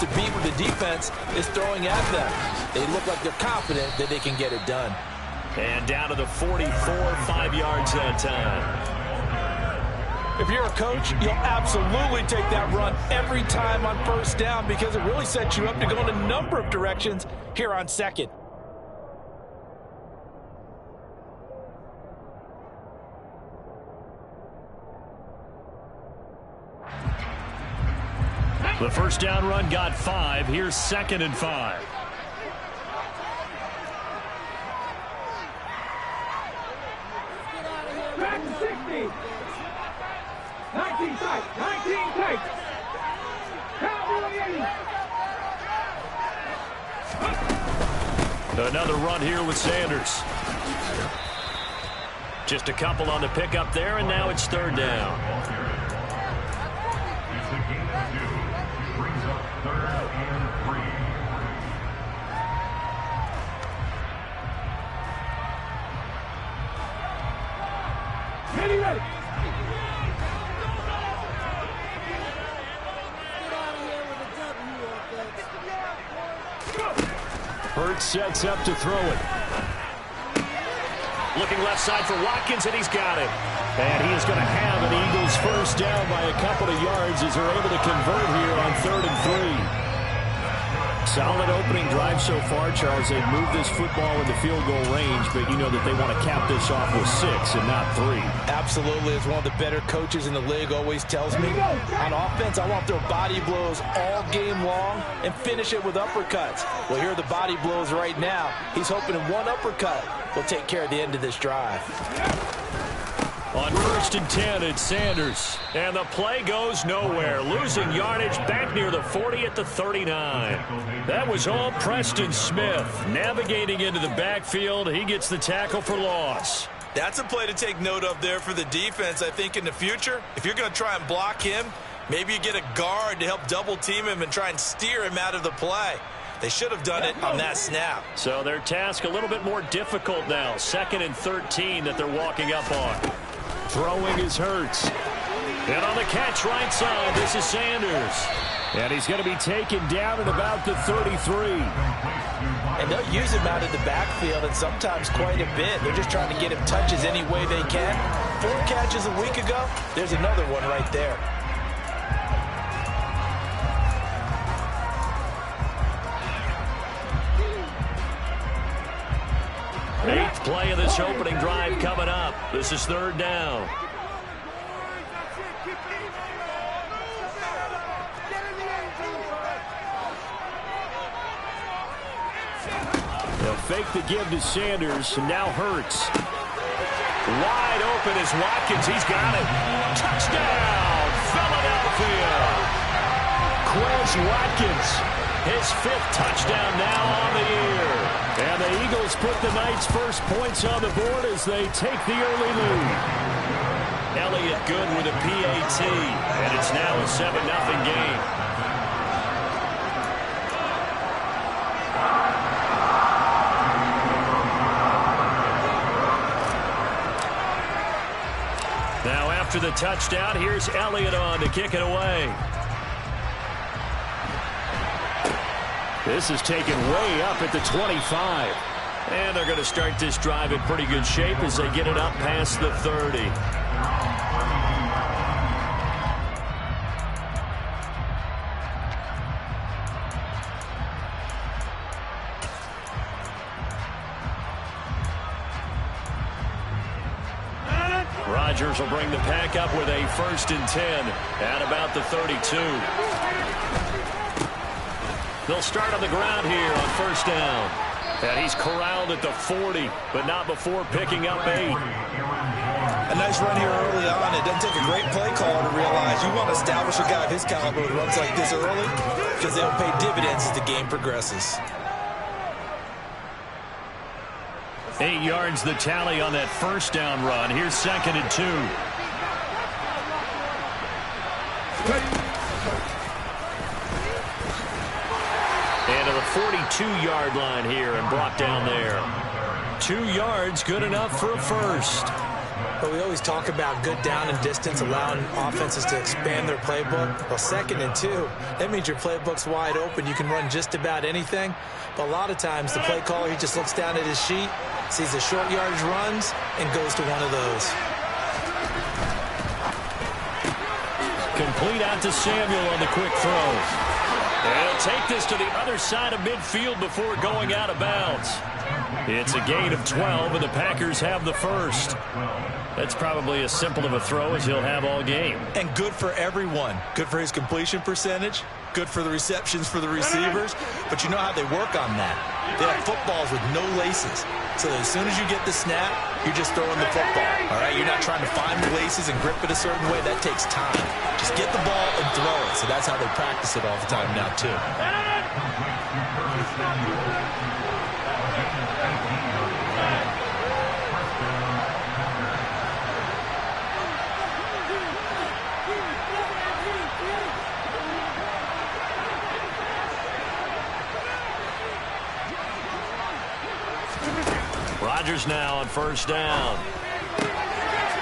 to beat what the defense is throwing at them. They look like they're confident that they can get it done. And down to the 44, 5 yards that time. If you're a coach, you'll absolutely take that run every time on first down because it really sets you up to go in a number of directions here on second. The first down run got 5. Here's 2nd and 5. Back 60. 19 tight. 19 tight. Cowboy 80. Another run here with Sanders. Just a couple on the pickup there, and now it's 3rd down. Brings up 3rd and 3. Ready, ready. Hurts sets up to throw it. Looking left side for Watkins, and he's got it. And he is going to have an Eagles first down by a couple of yards as they're able to convert here on 3rd and 3. Solid opening drive so far, Charles. They've moved this football into field goal range, but you know that they want to cap this off with 6 and not 3. Absolutely. As one of the better coaches in the league always tells me, on offense, I want their body blows all game long and finish it with uppercuts. Well, here are the body blows right now. He's hoping in one uppercut will take care of the end of this drive. On 1st and 10, it's Sanders. And the play goes nowhere. Losing yardage back near the 40 at the 39. That was all Preston Smith. Navigating into the backfield, he gets the tackle for loss. That's a play to take note of there for the defense. I think in the future, if you're going to try and block him, maybe you get a guard to help double team him and try and steer him out of the play. They should have done it on that snap. So their task a little bit more difficult now. 2nd and 13 that they're walking up on. Throwing is Hurts. And on the catch right side, this is Sanders. And he's going to be taken down at about the 33. And they'll use him out of the backfield and sometimes quite a bit. They're just trying to get him touches any way they can. 4 catches a week ago. There's another one right there. Eighth play of this opening drive coming up. This is 3rd down. They'll fake the give to Sanders, and now Hurts. Wide open is Watkins. He's got it. Touchdown, Philadelphia. Quez Watkins, his 5th touchdown now on the year. And the Eagles put the Knights' first points on the board as they take the early lead. Elliott good with a PAT, and it's now a 7-0 game. Now after the touchdown, here's Elliott on to kick it away. This is taken way up at the 25. And they're going to start this drive in pretty good shape as they get it up past the 30. Rodgers will bring the pack up with a 1st and 10 at about the 32. They'll start on the ground here on 1st down. And he's corralled at the 40, but not before picking up 8. A nice run here early on. It doesn't take a great play caller to realize you want to establish a guy of his caliber who runs like this early because they'll pay dividends as the game progresses. 8 yards the tally on that 1st down run. Here's 2nd and 2. And to the 42-yard line here and brought down there. 2 yards, good enough for a first. But we always talk about good down and distance, allowing offenses to expand their playbook. Well, 2nd and 2, that means your playbook's wide open. You can run just about anything. But a lot of times, the play caller, he just looks down at his sheet, sees the short yardage runs, and goes to one of those. Complete out to Samuel on the quick throw. And he'll take this to the other side of midfield before going out of bounds. It's a gain of 12, and the Packers have the first. That's probably as simple of a throw as he'll have all game. And good for everyone. Good for his completion percentage. Good for the receptions for the receivers. But you know how they work on that. They have footballs with no laces. So that as soon as you get the snap, you're just throwing the football. All right? You're not trying to find the laces and grip it a certain way. That takes time. Just get the ball and throw it. So that's how they practice it all the time now, too. Rodgers now on first down.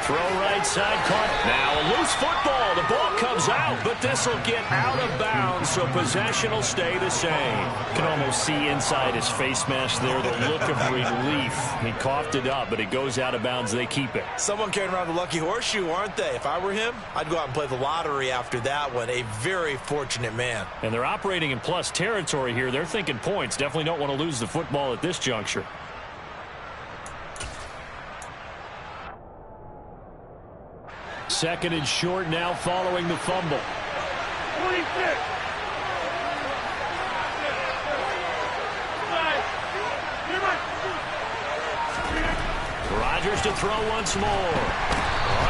Throw right side, caught. Now a loose football. The ball comes out, but this will get out of bounds, so possession will stay the same. You can almost see inside his face mask there the look of relief. He coughed it up, but it goes out of bounds. They keep it. Someone carrying around the lucky horseshoe, aren't they? If I were him, I'd go out and play the lottery after that one. A very fortunate man. And they're operating in plus territory here. They're thinking points. Definitely don't want to lose the football at this juncture. Second and short now following the fumble. 26. Rodgers to throw once more.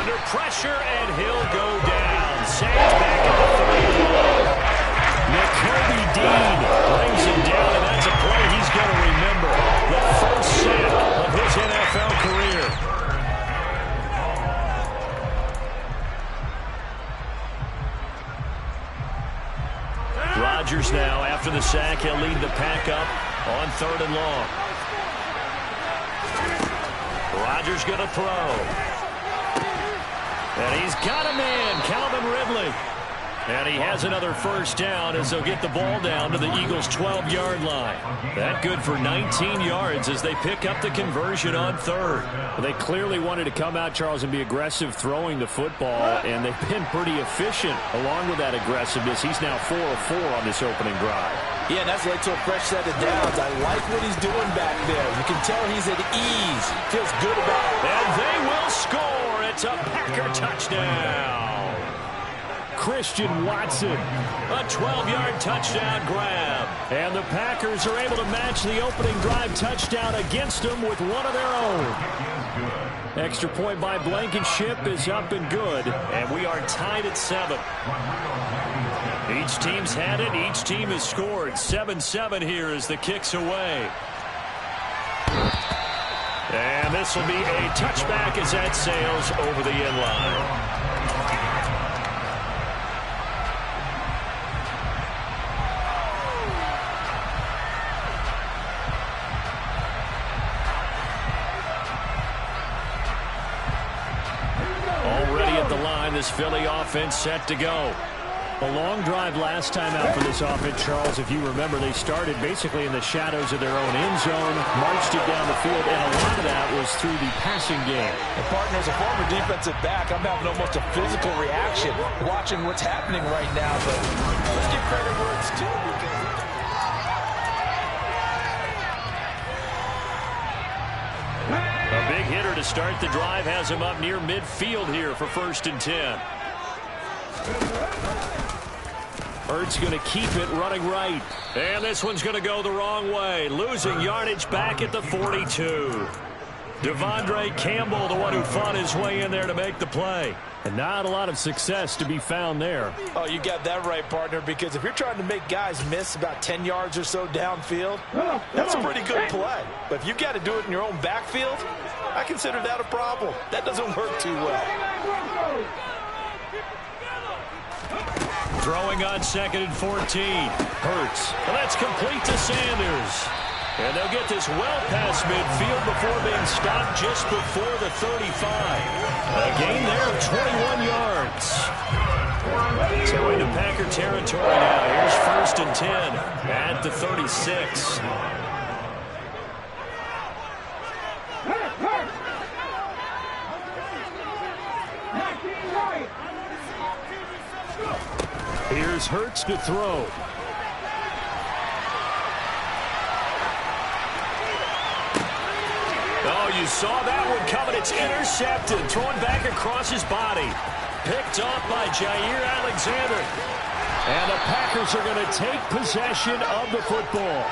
Under pressure, and he'll go down. Saints back at the 3. Nakobe Dean brings him down, and that's a play he's going to remember. The first sack of his NFL career. Rodgers now, after the sack, he'll lead the pack up on 3rd and long. Rodgers going to throw. And he's got a man, Calvin Ridley. And he has another first down as they'll get the ball down to the Eagles' 12-yard line. That good for 19 yards as they pick up the conversion on 3rd. Well, they clearly wanted to come out, Charles, and be aggressive throwing the football, and they've been pretty efficient along with that aggressiveness. He's now 4 of 4 on this opening drive. Yeah, and that's led to a fresh set of downs. I like what he's doing back there. You can tell he's at ease. Feels good about it. And they will score. It's a Packer touchdown. Christian Watson, a 12-yard touchdown grab. And the Packers are able to match the opening drive touchdown against them with one of their own. Extra point by Blankenship is up and good, and we are tied at 7. Each team's had it. Each team has scored. 7-7 here as the kick's away. And this will be a touchback as that sails over the end line. This Philly offense set to go. A long drive last time out for this offense, Charles. If you remember, they started basically in the shadows of their own end zone, marched it down the field, and a lot of that was through the passing game. And partner, as a former defensive back, I'm having almost a physical reaction watching what's happening right now. But let's give credit where it's due because a big hitter to start the drive has him up near midfield here for 1st and 10. Ertz going to keep it running right. And this one's going to go the wrong way. Losing yardage back at the 42. Devondre Campbell, the one who fought his way in there to make the play. And not a lot of success to be found there. Oh, you got that right, partner, because if you're trying to make guys miss about 10 yards or so downfield, that's a pretty good play. But if you got to do it in your own backfield, I consider that a problem. That doesn't work too well. Throwing on 2nd and 14. Hurts. And that's complete to Sanders. And they'll get this well past midfield before being stopped just before the 35. A gain there of 21 yards. So into Packer territory now. Here's 1st and 10 at the 36. Here's Hurts to throw. Oh, you saw that one coming. It's intercepted. Thrown back across his body. Picked off by Jair Alexander. And the Packers are going to take possession of the football.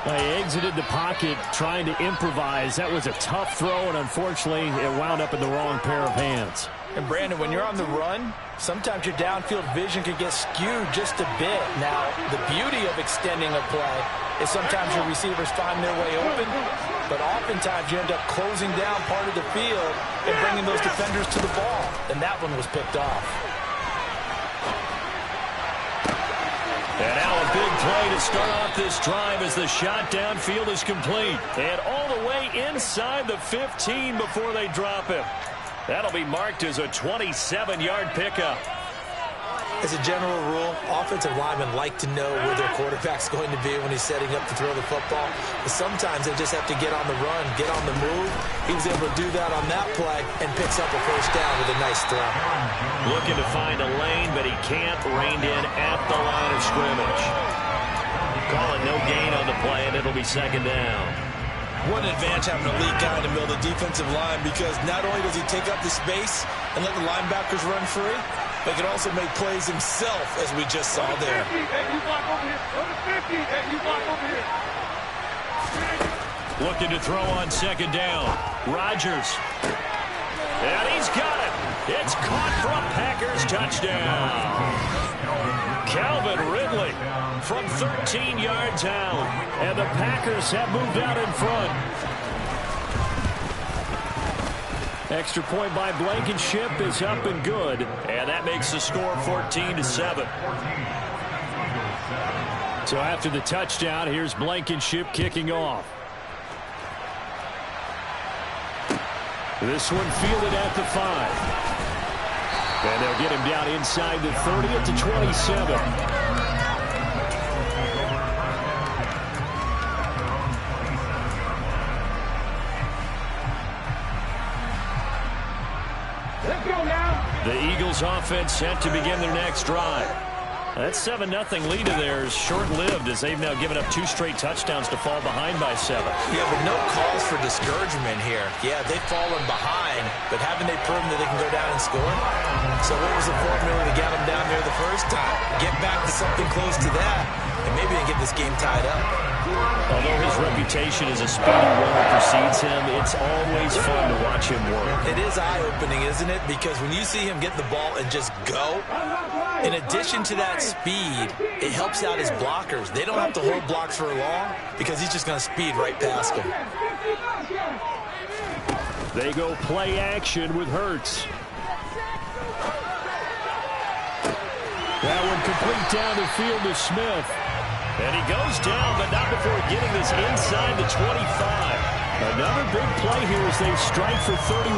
They exited the pocket trying to improvise. That was a tough throw, and unfortunately, it wound up in the wrong pair of hands. And Brandon, when you're on the run, sometimes your downfield vision can get skewed just a bit. Now, the beauty of extending a play is sometimes your receivers find their way open, but oftentimes you end up closing down part of the field and bringing those defenders to the ball. And that one was picked off. And now a big play to start off this drive as the shot downfield is complete. And all the way inside the 15 before they drop him. That'll be marked as a 27-yard pickup. As a general rule, offensive linemen like to know where their quarterback's going to be when he's setting up to throw the football. But sometimes they just have to get on the run, get on the move. He was able to do that on that play and picks up a 1st down with a nice throw. Looking to find a lane, but he can't. Reined in at the line of scrimmage. Call it no gain on the play, and it'll be 2nd down. What an advantage having an elite guy in the middle of the defensive line, because not only does he take up the space and let the linebackers run free, but he can also make plays himself, as we just saw there. Looking to throw on 2nd down. Rodgers. And he's got it. It's caught for a Packers touchdown. Calvin Ridley from 13 yards out. And the Packers have moved out in front. Extra point by Blankenship is up and good. And that makes the score 14-7. So after the touchdown, here's Blankenship kicking off. This one fielded at the 5. And they'll get him down inside the 30 at the 27. Let's go now. The Eagles offense set to begin their next drive. That 7-0 lead of theirs short-lived as they've now given up 2 straight touchdowns to fall behind by 7. Yeah, but no cause for discouragement here. Yeah, they've fallen behind, but haven't they proven that they can go down and score? So what was the formula to get them down there the first time? Get back to something close to that, and maybe they get this game tied up. Although his reputation as a speedy runner precedes him, it's always fun to watch him work. It is eye-opening, isn't it? Because when you see him get the ball and just go, in addition to that speed, it helps out his blockers. They don't have to hold blocks for long because he's just going to speed right past them. They go play action with Hurts. That one complete down the field to Smith. And he goes down, but not before getting this inside the 25. Another big play here as they strike for 31.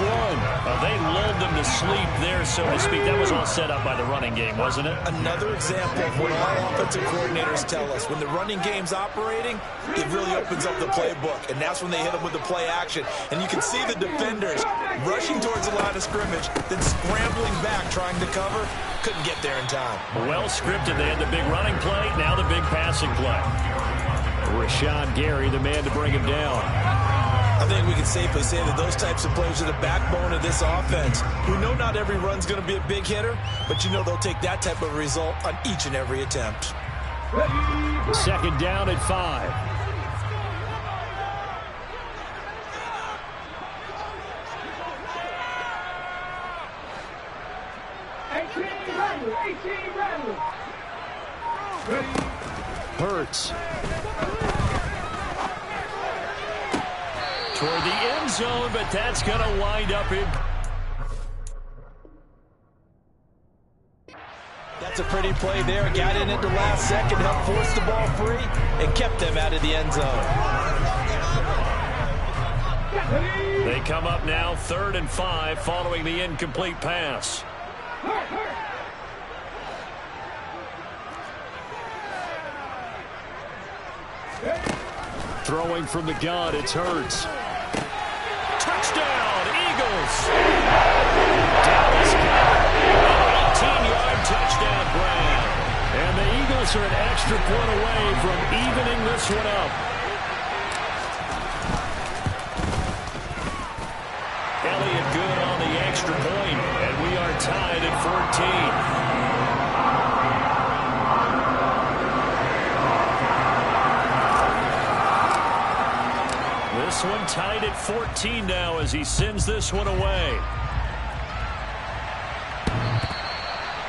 They lulled them to sleep there, so to speak. That was all set up by the running game, wasn't it? Another example of what all offensive coordinators tell us. When the running game's operating, it really opens up the playbook, and that's when they hit them with the play action. And you can see the defenders rushing towards the line of scrimmage, then scrambling back, trying to cover. Couldn't get there in time. Well scripted. They had the big running play, now the big passing play. Rashawn Gary, the man to bring him down. I think we can safely say that those types of plays are the backbone of this offense. We know not every run's going to be a big hitter, but you know they'll take that type of result on each and every attempt. 2nd down at 5. Hurts. Toward the end zone, but that's going to wind up in. That's a pretty play there. Got in at the last second, helped force the ball free, and kept them out of the end zone. They come up now 3rd and 5 following the incomplete pass. Throwing from the gun, it's Hurts. Touchdown, Eagles! Dallas got an 18-yard touchdown grab. And the Eagles are an extra point away from evening this one up. Elliott good on the extra point, and we are tied at 14. This one tied at 14 now as he sends this one away.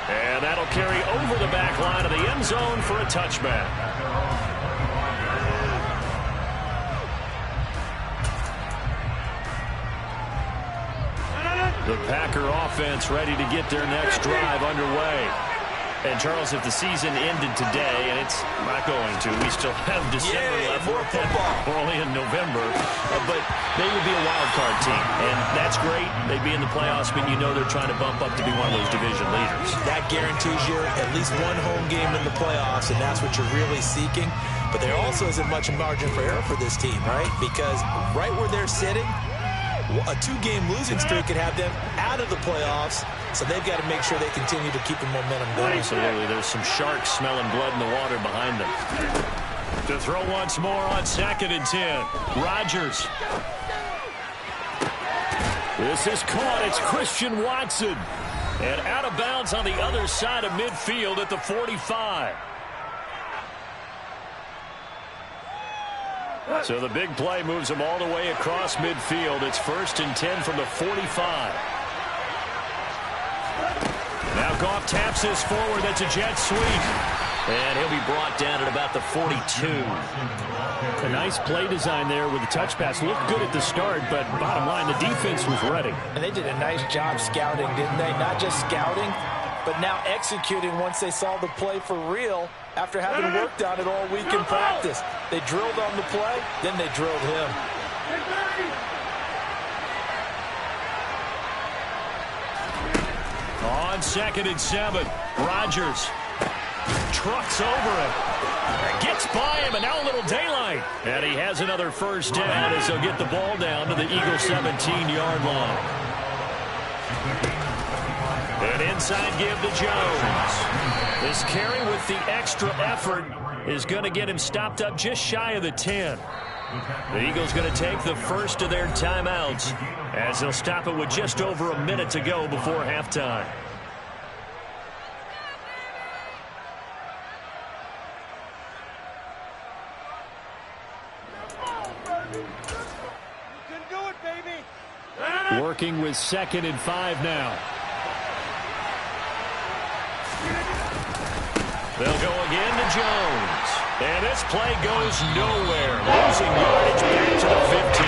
And that'll carry over the back line of the end zone for a touchback. The Packer offense ready to get their next drive underway. And, Charles, if the season ended today, and it's not going to, we still have December left. More football. We're only in November. But they would be a wild card team. And that's great. They'd be in the playoffs, but you know they're trying to bump up to be one of those division leaders. That guarantees you at least one home game in the playoffs, and that's what you're really seeking. But there also isn't much margin for error for this team, right? Because right where they're sitting, a 2-game losing streak could have them out of the playoffs, so they've got to make sure they continue to keep the momentum going. Absolutely. There's some sharks smelling blood in the water behind them. To throw once more on 2nd and 10. Rodgers. This is caught. It's Christian Watson. And out of bounds on the other side of midfield at the 45. So the big play moves them all the way across midfield. It's 1st and 10 from the 45. Now Goff taps this forward. That's a jet sweep. And he'll be brought down at about the 42. A nice play design there with the touch pass. Looked good at the start, but bottom line, the defense was ready. And they did a nice job scouting, didn't they? Not just scouting, but now executing once they saw the play for real after having worked on it all week in practice. They drilled on the play, then they drilled him. On 2nd and 7, Rodgers trucks over him. Gets by him, and now a little daylight. And he has another first down as he'll get the ball down to the Eagles' 17-yard line. An inside give to Jones. This carry with the extra effort is going to get him stopped up just shy of the 10. The Eagles going to take the first of their timeouts as they'll stop it with just over a minute to go before halftime. Working with 2nd and 5 now. They'll go again to Jones. And this play goes nowhere. Losing yardage back to the 15.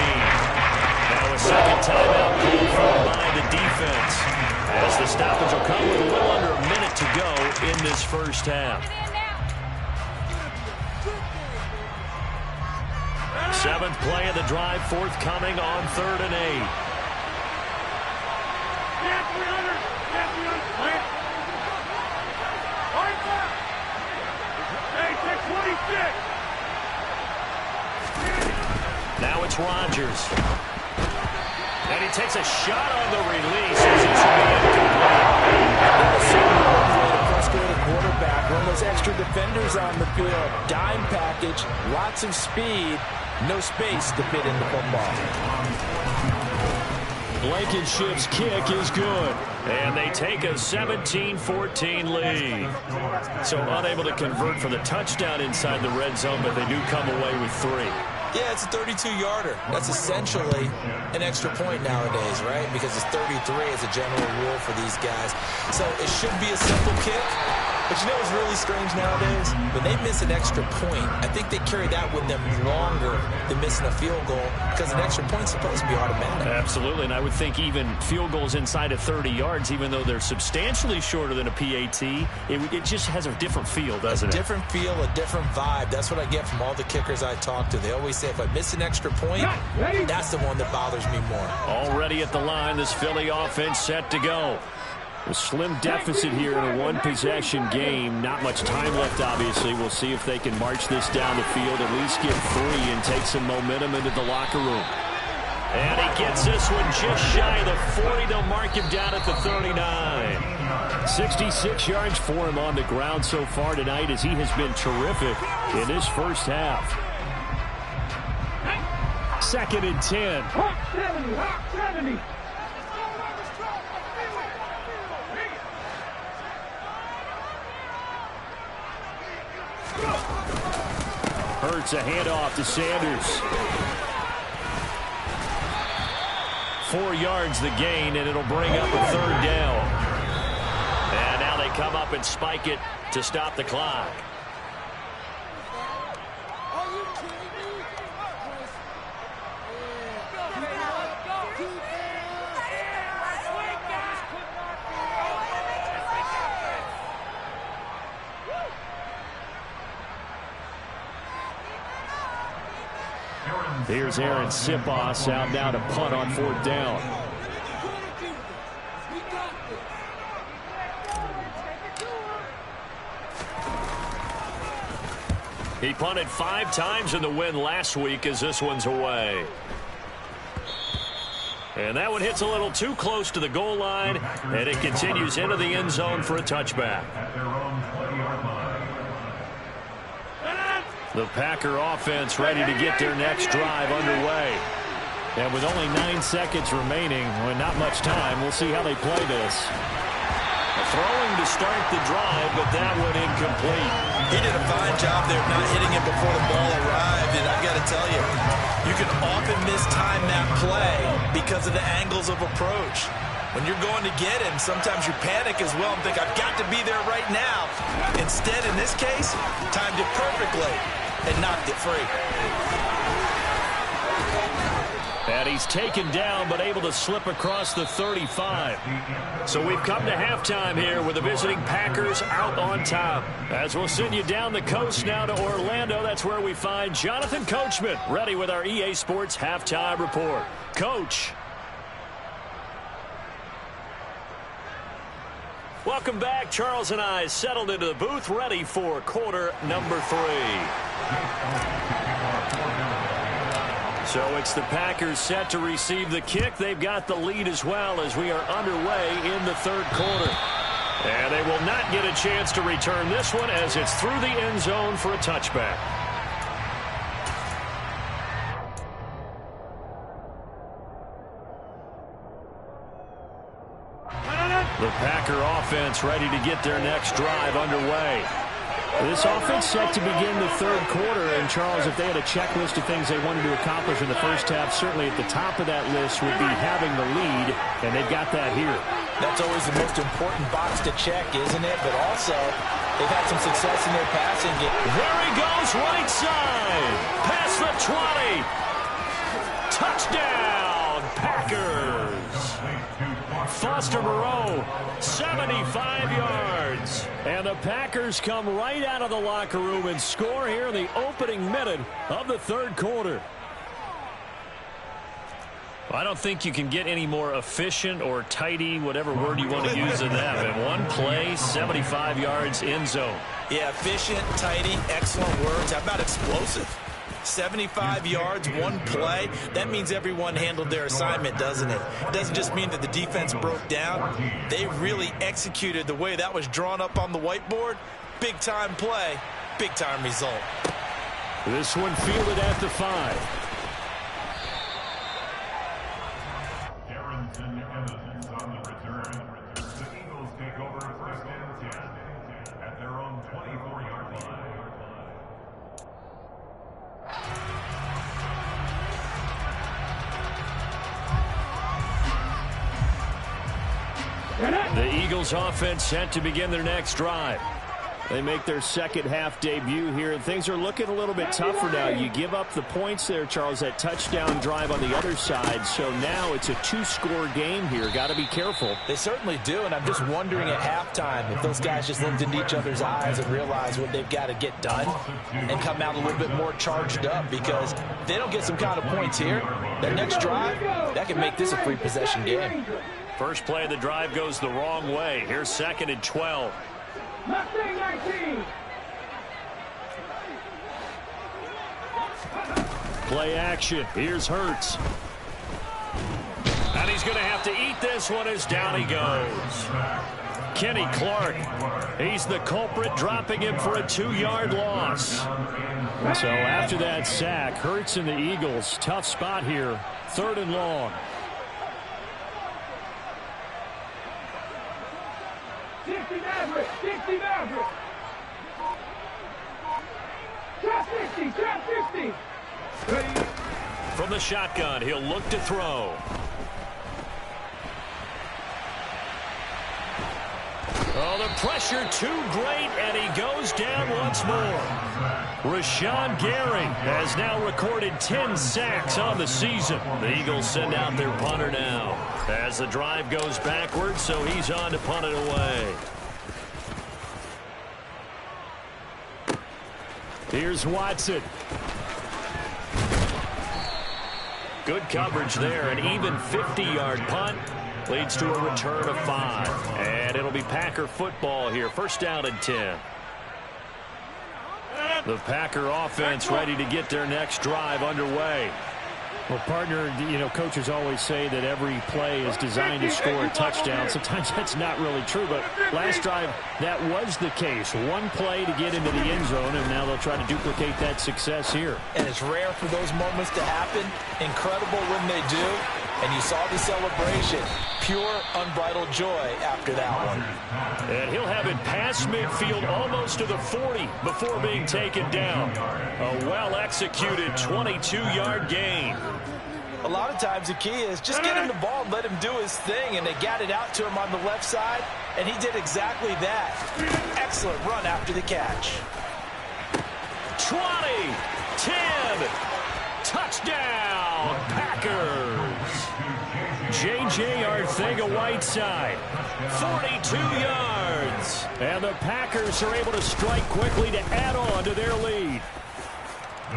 Now a second timeout called for by the defense. As the stoppage will come with a little under a minute to go in this first half. 7th play of the drive forthcoming on 3rd and 8. Now it's Rodgers. And he takes a shot on the release as it should be incomplete. Frustrated quarterback, one of those extra defenders on the field. Dime package, lots of speed, no space to fit in the football. Blankenship's kick is good. And they take a 17-14 lead. So unable to convert for the touchdown inside the red zone, but they do come away with 3. Yeah, it's a 32-yarder. That's essentially an extra point nowadays, right? Because it's 33 as a general rule for these guys. So it should be a simple kick, But you know what's really strange nowadays? When they miss an extra point, I think they carry that with them longer than missing a field goal because an extra point's supposed to be automatic. Absolutely, and I would think even field goals inside of 30 yards, even though they're substantially shorter than a PAT, it just has a different feel, doesn't it? A different feel, a different vibe. That's what I get from all the kickers I talk to. They always say if I miss an extra point, that's the one that bothers me more. Already at the line, this Philly offense set to go. A slim deficit here in a one-possession game. Not much time left, obviously. We'll see if they can march this down the field, at least get 3 and take some momentum into the locker room. And he gets this one just shy of the 40. They'll mark him down at the 39. 66 yards for him on the ground so far tonight as he has been terrific in this first half. 2nd and 10. Hawk 70, Hawk 70. Hurts a handoff to Sanders. 4 yards the gain, and it'll bring up a 3rd down. And now they come up and spike it to stop the clock. Here's Aaron Sipos out now to punt on 4th down. He punted 5 times in the win last week as this one's away. And that one hits a little too close to the goal line, and it continues into the end zone for a touchback. The Packer offense ready to get their next drive underway. And with only 9 seconds remaining, well, not much time, we'll see how they play this. Throwing to start the drive, but that one incomplete. He did a fine job there of not hitting it before the ball arrived, and I've got to tell you, you can often mistime that play because of the angles of approach. When you're going to get him, sometimes you panic as well and think, I've got to be there right now. Instead, in this case, timed it perfectly and knocked it free. And he's taken down, but able to slip across the 35. So we've come to halftime here with the visiting Packers out on top. As we'll send you down the coast now to Orlando, that's where we find Jonathan Coachman, ready with our EA Sports Halftime Report. Coach. Welcome back. Charles and I settled into the booth, ready for quarter number 3. So it's the Packers set to receive the kick. They've got the lead as well as we are underway in the 3rd quarter. And they will not get a chance to return this one as it's through the end zone for a touchback. The Packer offense ready to get their next drive underway. This offense set to begin the 3rd quarter, and Charles, if they had a checklist of things they wanted to accomplish in the first half, certainly at the top of that list would be having the lead, and they've got that here. That's always the most important box to check, isn't it? But also, they've had some success in their passing game. There he goes, right side, past the 20. Touchdown, Packers. Foster Moreau, 75 yards. And the Packers come right out of the locker room and score here in the opening minute of the 3rd quarter. I don't think you can get any more efficient or tidy, whatever word you want to use in that. In one play, 75 yards, end zone. Yeah, efficient, tidy, excellent words. How about explosive? 75 yards, one play. That means everyone handled their assignment, doesn't it? It doesn't just mean that the defense broke down. They really executed the way that was drawn up on the whiteboard. Big-time play, big-time result. This one fielded at the 5. On the return, the Eagles take over 1st and 10 at their own 24-yard line. The Eagles offense set to begin their next drive. They make their second half debut here, and things are looking a little bit tougher now. You give up the points there, Charles, that touchdown drive on the other side. So now it's a two-score game here. Got to be careful. They certainly do, and I'm just wondering at halftime if those guys just looked into each other's eyes and realized what they've got to get done and come out a little bit more charged up, because if they don't get some kind of points here, that next drive, that can make this a free possession game. First play of the drive goes the wrong way. Here's 2nd and 12. Mustang 19. Play action. Here's Hurts. And he's going to have to eat this one as down he goes. Kenny Clark. He's the culprit, dropping him for a 2-yard loss. So after that sack, Hurts and the Eagles, tough spot here. 3rd and long. 60 Maverick. 60 Maverick. Trap 60. Trap 60. Ready. From the shotgun, he'll look to throw. Oh, the pressure too great, and he goes down once more. Rashawn Gary has now recorded 10 sacks on the season. The Eagles send out their punter now as the drive goes backwards, so he's on to punt it away. Here's Watson. Good coverage there, an even 50-yard punt. Leads to a return of 5. And it'll be Packer football here. 1st down and 10. The Packer offense ready to get their next drive underway. Well, partner, you know, coaches always say that every play is designed to score a touchdown. Sometimes that's not really true, but last drive, that was the case. One play to get into the end zone, and now they'll try to duplicate that success here. And it's rare for those moments to happen. Incredible when they do. And you saw the celebration. Pure, unbridled joy after that one. And he'll have it past midfield almost to the 40 before being taken down. A well-executed 22-yard gain. A lot of times the key is just get him the ball and let him do his thing, and they got it out to him on the left side, and he did exactly that. Excellent run after the catch. 20, 10, touchdown, Packers. J.J. Arcega-Whiteside, 42 yards. And the Packers are able to strike quickly to add on to their lead.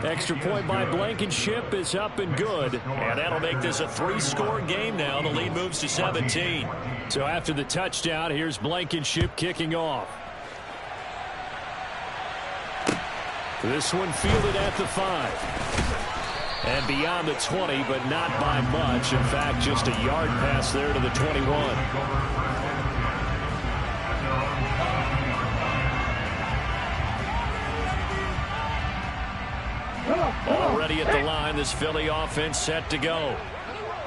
Extra point by Blankenship is up and good. And that'll make this a 3-score game now. The lead moves to 17. So after the touchdown, here's Blankenship kicking off. This one fielded at the 5. And beyond the 20, but not by much. In fact, just a yard pass there to the 21. Already at the line, this Philly offense set to go.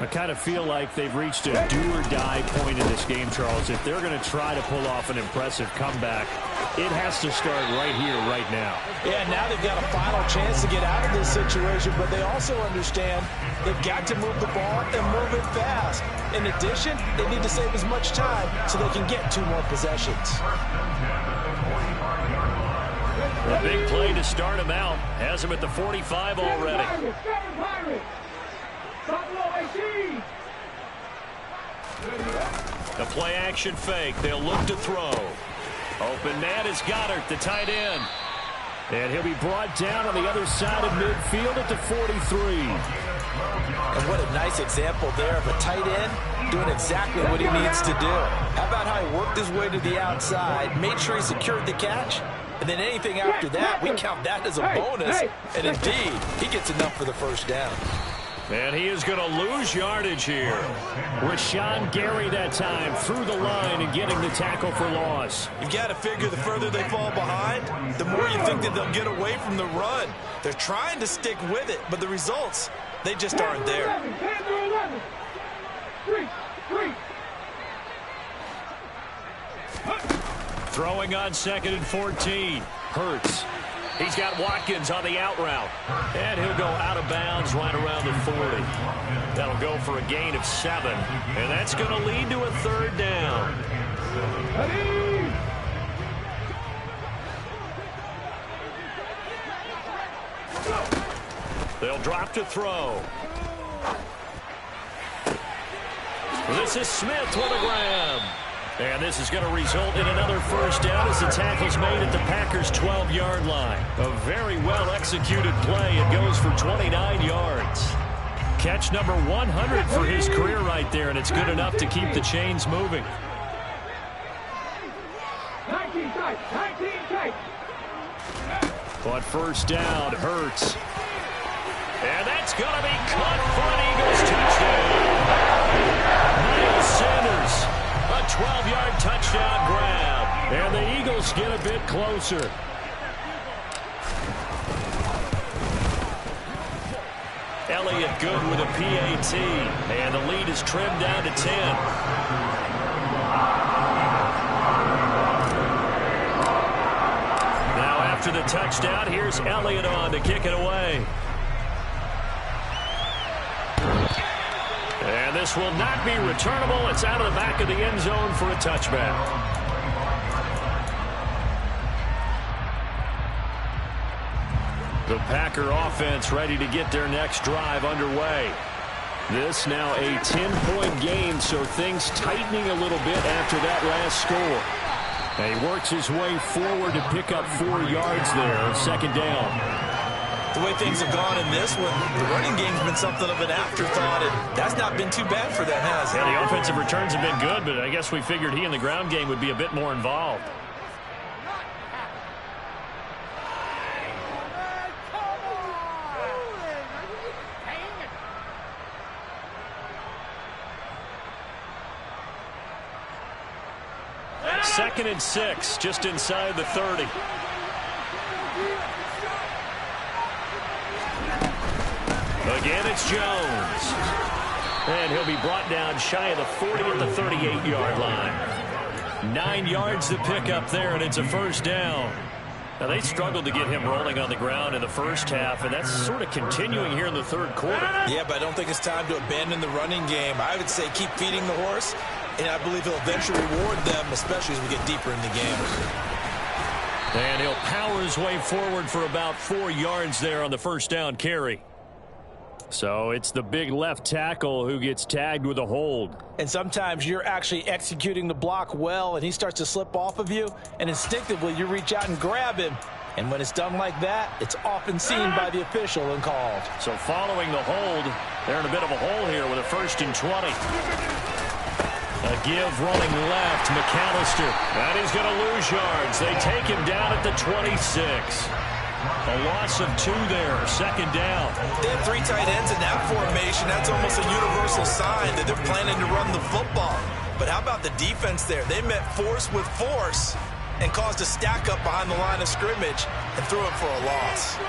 I kind of feel like they've reached a do-or-die point in this game, Charles. If they're going to try to pull off an impressive comeback, it has to start right here, right now. Yeah, now they've got a final chance to get out of this situation, but they also understand they've got to move the ball and move it fast. In addition, they need to save as much time so they can get 2 more possessions. A big play to start him out. Has him at the 45 already. The play action fake. They'll look to throw. Open man is Goddard, the tight end. And he'll be brought down on the other side of midfield at the 43. And what a nice example there of a tight end doing exactly what he needs to do. How about how he worked his way to the outside, made sure he secured the catch, and then anything after that, we count that as a bonus. And indeed, he gets enough for the 1st down. And he is going to lose yardage here. Rashawn Gary that time through the line and getting the tackle for loss. You've got to figure the further they fall behind, the more you think that they'll get away from the run. They're trying to stick with it, but the results, they just aren't there. Throwing on 2nd and 14. Hurts. He's got Watkins on the out route. And he'll go out of bounds right around the 40. That'll go for a gain of 7. And that's going to lead to a 3rd down. They'll drop to throw. This is Smith with a grab. And this is going to result in another first down as the tackle's made at the Packers' 12-yard line. A very well-executed play. It goes for 29 yards. Catch number 100 for his career right there, and it's good enough to keep the chains moving. 19 tight. On first down, Hurts. And that's going to be caught for an Eagles touchdown. Miles Sanders, a 12-yard touchdown grab. And the Eagles get a bit closer. Elliott good with a PAT. And the lead is trimmed down to 10. After the touchdown, here's Elliott on to kick it away. And this will not be returnable. It's out of the back of the end zone for a touchback. The Packer offense ready to get their next drive underway. This now a 10-point game, so things tightening a little bit after that last score. And he works his way forward to pick up 4 yards there, second down. The way things have gone in this one, the running game's been something of an afterthought, and that's not been too bad for them, has it? Yeah, the offensive returns have been good, but I guess we figured he in the ground game would be a bit more involved. Second and 6, just inside the 30. Again, it's Jones. And he'll be brought down shy of the 40 at the 38-yard line. 9 yards to pick up there, and it's a first down. Now, they struggled to get him rolling on the ground in the first half, and that's sort of continuing here in the third quarter. Yeah, but I don't think it's time to abandon the running game. I would say keep feeding the horse, and I believe he'll eventually reward them, especially as we get deeper in the game. And he'll power his way forward for about 4 yards there on the first down carry. So it's the big left tackle who gets tagged with a hold. And sometimes you're actually executing the block well, and he starts to slip off of you, and instinctively you reach out and grab him. And when it's done like that, it's often seen by the official and called. So following the hold, they're in a bit of a hole here with a 1st and 20. A give running left, McAllister. And he's going to lose yards. They take him down at the 26. A loss of 2 there, second down. They have 3 tight ends in that formation. That's almost a universal sign that they're planning to run the football. But how about the defense there? They met force with force and caused a stack up behind the line of scrimmage and threw it for a loss.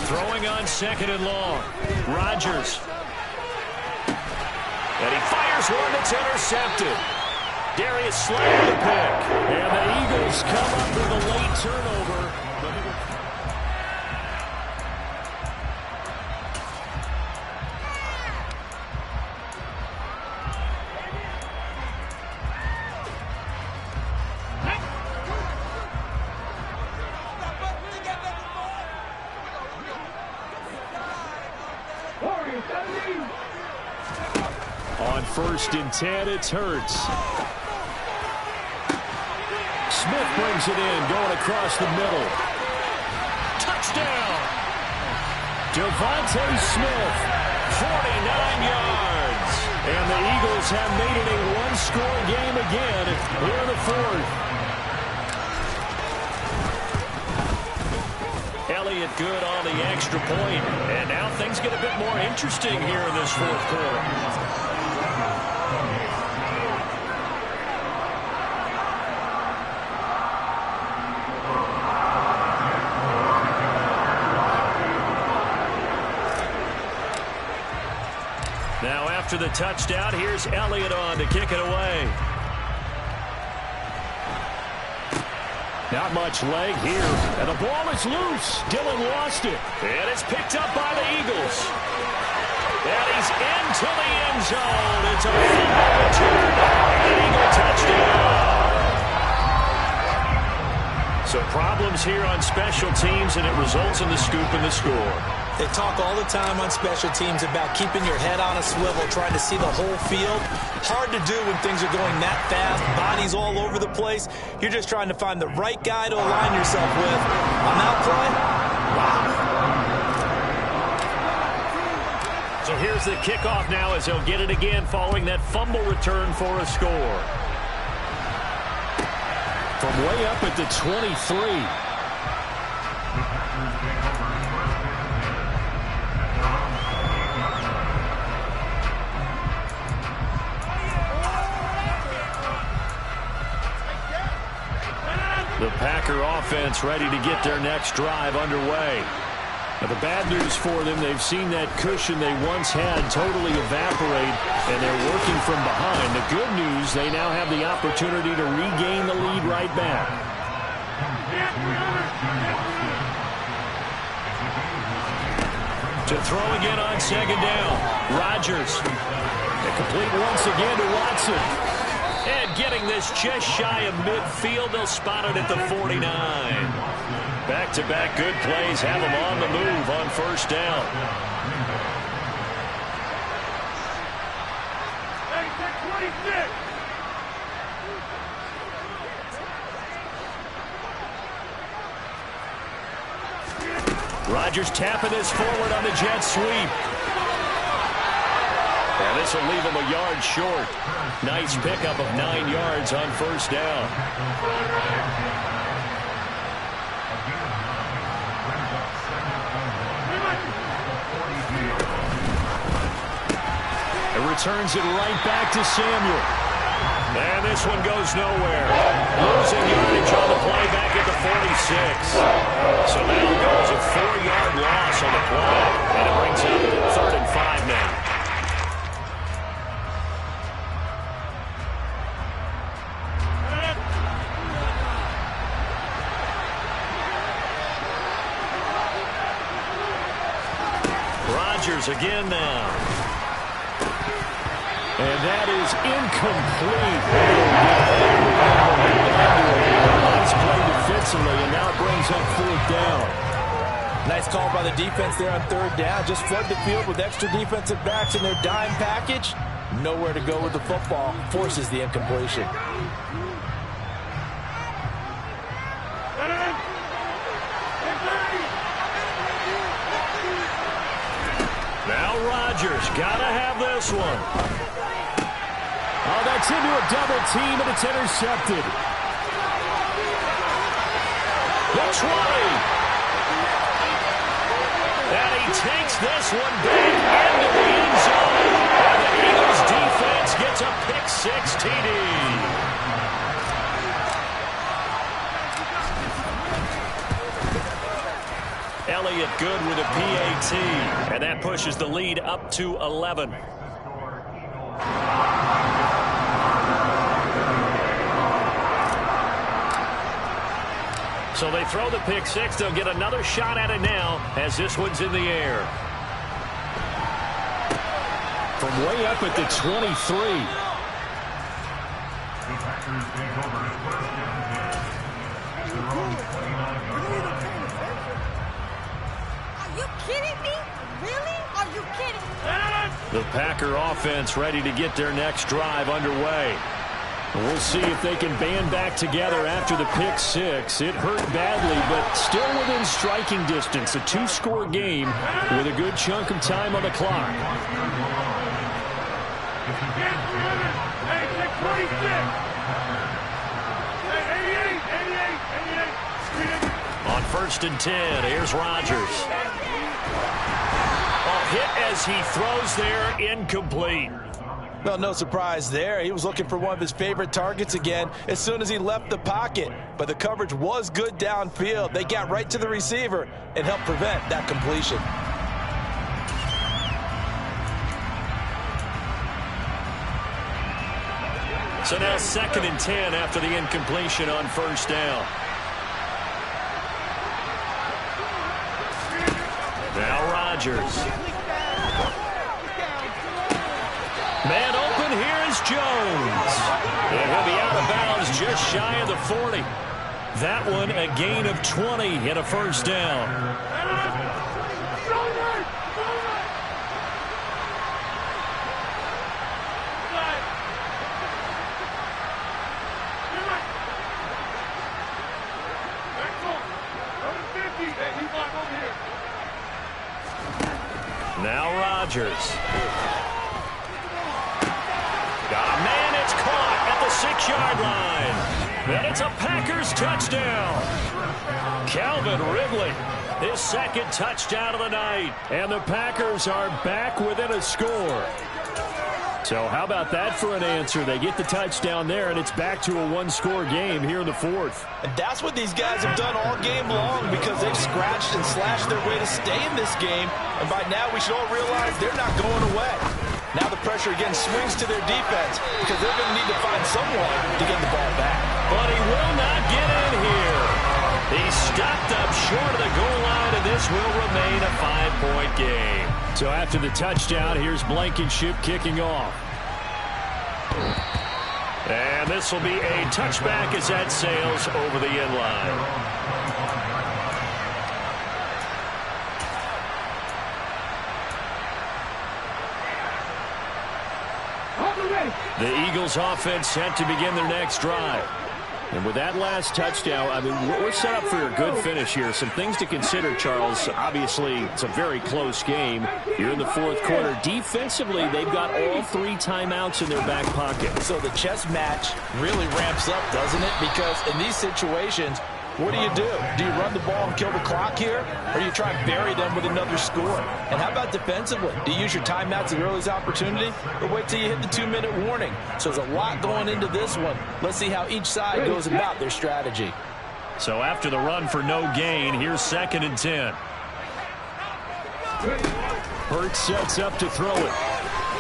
Throwing on second and long. Rodgers. And he fires one that's intercepted. Darius Slay the pick. And the Eagles come up with a late turnover. On 1st and 10, it's Hurts. Smith brings it in, going across the middle. Touchdown! Devontae Smith, 49 yards. And the Eagles have made it a one-score game again here in the 4th. Elliott good on the extra point. And now things get a bit more interesting here in this 4th quarter. Now after the touchdown, here's Elliott on to kick it away. Not much leg here. And the ball is loose. Dillon lost it. And it's picked up by the Eagles. And he's into the end zone. It's a fumble return. An Eagle touchdown. So problems here on special teams, and it results in the scoop and the score. They talk all the time on special teams about keeping your head on a swivel, trying to see the whole field. Hard to do when things are going that fast, bodies all over the place. You're just trying to find the right guy to align yourself with. On that play, wow. So here's the kickoff now as he'll get it again following that fumble return for a score. From way up at the 23. The Packer offense ready to get their next drive underway. Now, the bad news for them, they've seen that cushion they once had totally evaporate, and they're working from behind. The good news, they now have the opportunity to regain the lead right back. To throw again on second down. Rodgers. And complete once again to Watson. And getting this just shy of midfield, they'll spot it at the 49. Back-to-back good plays have them on the move on first down. Rodgers tapping this forward on the jet sweep. And this will leave him a yard short. Nice pickup of 9 yards on first down. It returns it right back to Samuel. And this one goes nowhere. Losing yardage on the play back at the 46. So now goes a 4-yard loss on the play. And it brings up 3rd and 5 now. Rodgers again now. And that is incomplete. Nice play defensively, and now it brings up 4th down. Nice call by the defense there on 3rd down. Just flood the field with extra defensive backs in their dime package. Nowhere to go with the football. Forces the incompletion. Now Rodgers, gotta have this one. Oh, that's into a double team, and it's intercepted. The 20. And he takes this one back into the end zone. And the Eagles defense gets a pick-6 TD. Elliott good with a PAT. And that pushes the lead up to 11. So they throw the pick-6. They'll get another shot at it now as this one's in the air. From way up at the 23. Are you kidding me? Really? Are you kidding me? The Packer offense ready to get their next drive underway. We'll see if they can band back together after the pick-6. It hurt badly, but still within striking distance. A 2-score game with a good chunk of time on the clock. On 1st and 10, here's Rodgers. Hit as he throws there, incomplete. Well, no surprise there. He was looking for one of his favorite targets again as soon as he left the pocket. But the coverage was good downfield. They got right to the receiver and helped prevent that completion. So now 2nd and 10 after the incompletion on 1st down. Now Rodgers. Man open, here is Jones. And he'll be out of bounds just shy of the 40. That one a gain of 20 and a first down. Now Rodgers. Got a man, it's caught at the 6-yard line. And it's a Packers touchdown. Calvin Ridley, his second touchdown of the night. And the Packers are back within a score. So how about that for an answer? They get the touchdown there, and it's back to a one-score game here in the fourth. And that's what these guys have done all game long because they've scratched and slashed their way to stay in this game. And by now, we should all realize they're not going away. Now the pressure again swings to their defense because they're going to need to find someone to get the ball back. But he will not get in here. He stopped up short of the goal line, and this will remain a 5-point game. So after the touchdown, here's Blankenship kicking off. And this will be a touchback as that sails over the end line. The Eagles offense set to begin their next drive. And with that last touchdown, I mean, we're set up for a good finish here. Some things to consider, Charles. Obviously, it's a very close game. You're in the fourth quarter. Defensively, they've got all 3 timeouts in their back pocket. So the chess match really ramps up, doesn't it? Because in these situations, what do? Do you run the ball and kill the clock here? Or do you try and bury them with another score? And how about defensively? Do you use your timeouts at the earliest opportunity? Or wait till you hit the 2-minute warning? So there's a lot going into this one. Let's see how each side goes about their strategy. So after the run for no gain, here's 2nd and 10. Hurts sets up to throw it.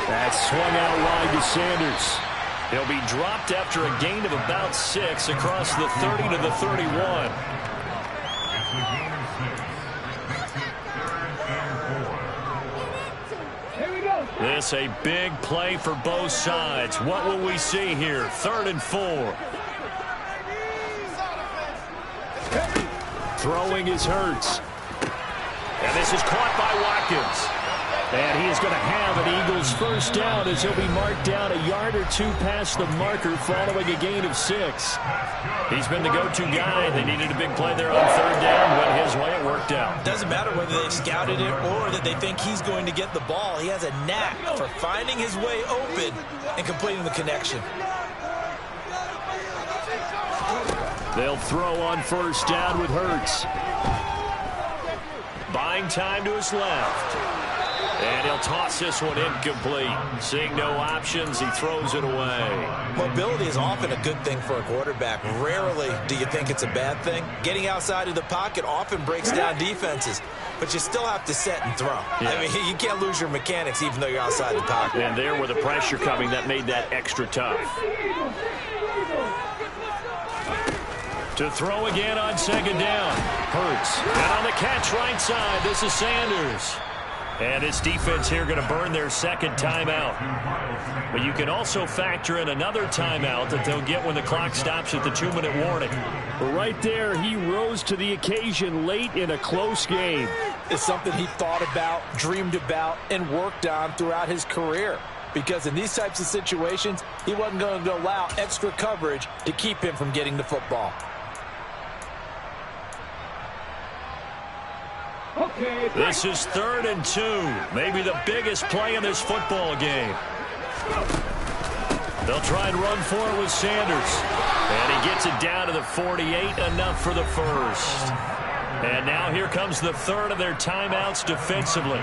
That's swung out wide to Sanders. He'll be dropped after a gain of about 6 across the 30 to the 31. This a big play for both sides. What will we see here? 3rd and 4. Throwing is Hurts. And this is caught by Watkins. And he is going to have an Eagles first down as he'll be marked down a yard or 2 past the marker following a gain of 6. He's been the go-to guy. They needed a big play there on 3rd down. Went his way, it worked out. Doesn't matter whether they scouted it or that they think he's going to get the ball. He has a knack for finding his way open and completing the connection. They'll throw on first down with Hurts. Buying time to his left. And he'll toss this one incomplete. Seeing no options, he throws it away. Mobility is often a good thing for a quarterback. Rarely do you think it's a bad thing. Getting outside of the pocket often breaks down defenses, but you still have to set and throw. Yeah. I mean, you can't lose your mechanics even though you're outside the pocket. And there with the pressure coming, that made that extra tough. To throw again on 2nd down. Hurts. And on the catch right side, this is Sanders. And this defense here going to burn their 2nd timeout. But you can also factor in another timeout that they'll get when the clock stops at the 2-minute warning. Right there, he rose to the occasion late in a close game. It's something he thought about, dreamed about, and worked on throughout his career. Because in these types of situations, he wasn't going to allow extra coverage to keep him from getting the football. This is 3rd and 2. Maybe the biggest play in this football game. They'll try and run for it with Sanders. And he gets it down to the 48, enough for the first. And now here comes the 3rd of their timeouts defensively.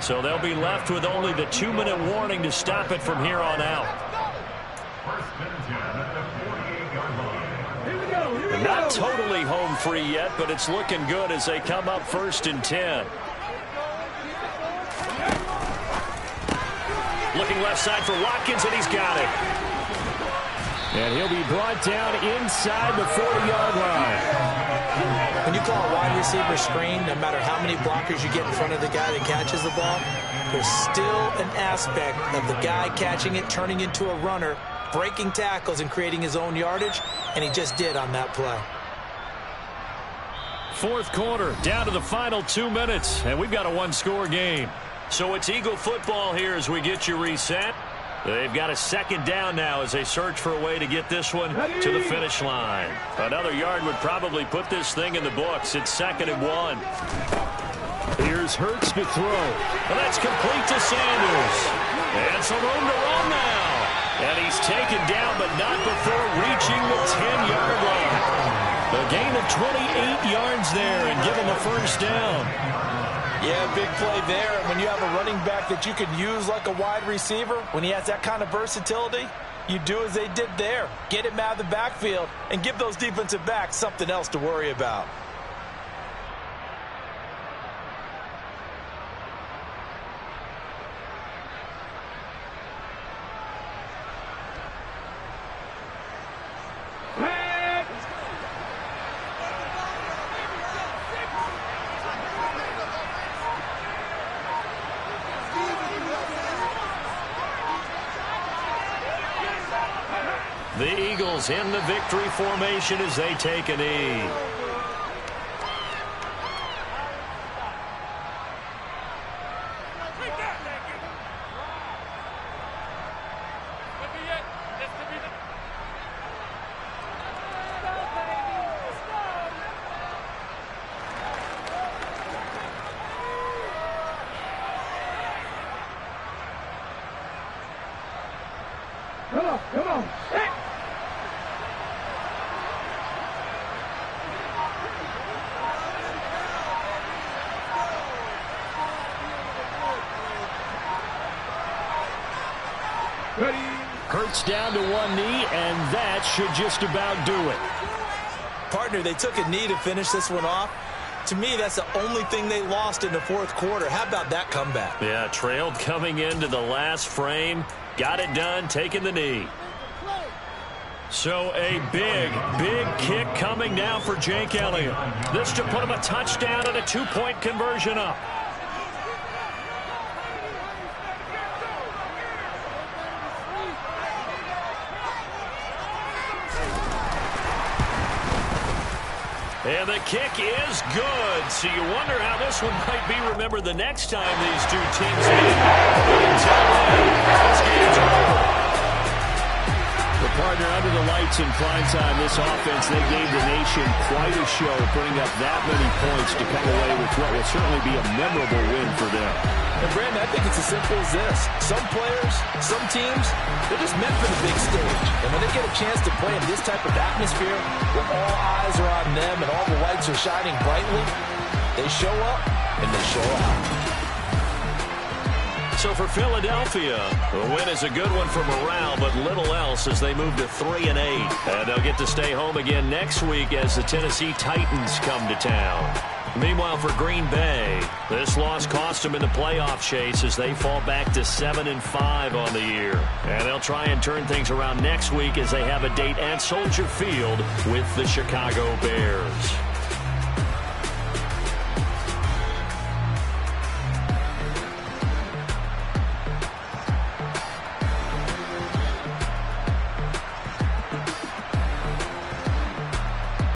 So they'll be left with only the 2-minute warning to stop it from here on out. Not totally home free yet, but it's looking good as they come up 1st and 10. Looking left side for Watkins, and he's got it. And he'll be brought down inside the 40-yard line. When you call a wide receiver screen, no matter how many blockers you get in front of the guy that catches the ball, there's still an aspect of the guy catching it, turning into a runner, breaking tackles and creating his own yardage, and he just did on that play. Fourth quarter, down to the final 2 minutes, and we've got a one-score game. So it's Eagle football here as we get you reset. They've got a second down now as they search for a way to get this one to the finish line. Another yard would probably put this thing in the books. It's 2nd and 1. Here's Hurts to throw. And that's complete to Sanders. And some room to run now. And he's taken down, but not before reaching the 10-yard line. A gain of 28 yards there and give him a first down. Yeah, big play there. And when you have a running back that you can use like a wide receiver, when he has that kind of versatility, you do as they did there. Get him out of the backfield and give those defensive backs something else to worry about. The Eagles in the victory formation as they take a knee. Come on. Hey. Hurts down to one knee, and that should just about do it. Partner, they took a knee to finish this one off. To me, that's the only thing they lost in the fourth quarter. How about that comeback? Yeah, trailed coming into the last frame. Got it done, taking the knee. So a big kick coming now for Jake Elliott. This to put him a touchdown and a 2-point conversion up. And the kick is good. So you wonder how this one might be remembered the next time these two teams meet. But until then, this game's over. The partner under the lights in primetime, this offense, they gave the nation quite a show, putting up that many points to come away with what will certainly be a memorable win for them. And Brandon, I think it's as simple as this. Some players, some teams, they're just meant for the big stage. And when they get a chance to play in this type of atmosphere, where all eyes are on them and all the lights are shining brightly, they show up and they show out. So for Philadelphia, the win is a good one for morale, but little else as they move to 3-8. And they'll get to stay home again next week as the Tennessee Titans come to town. Meanwhile, for Green Bay, this loss cost them in the playoff chase as they fall back to 7-5 on the year. And they'll try and turn things around next week as they have a date at Soldier Field with the Chicago Bears.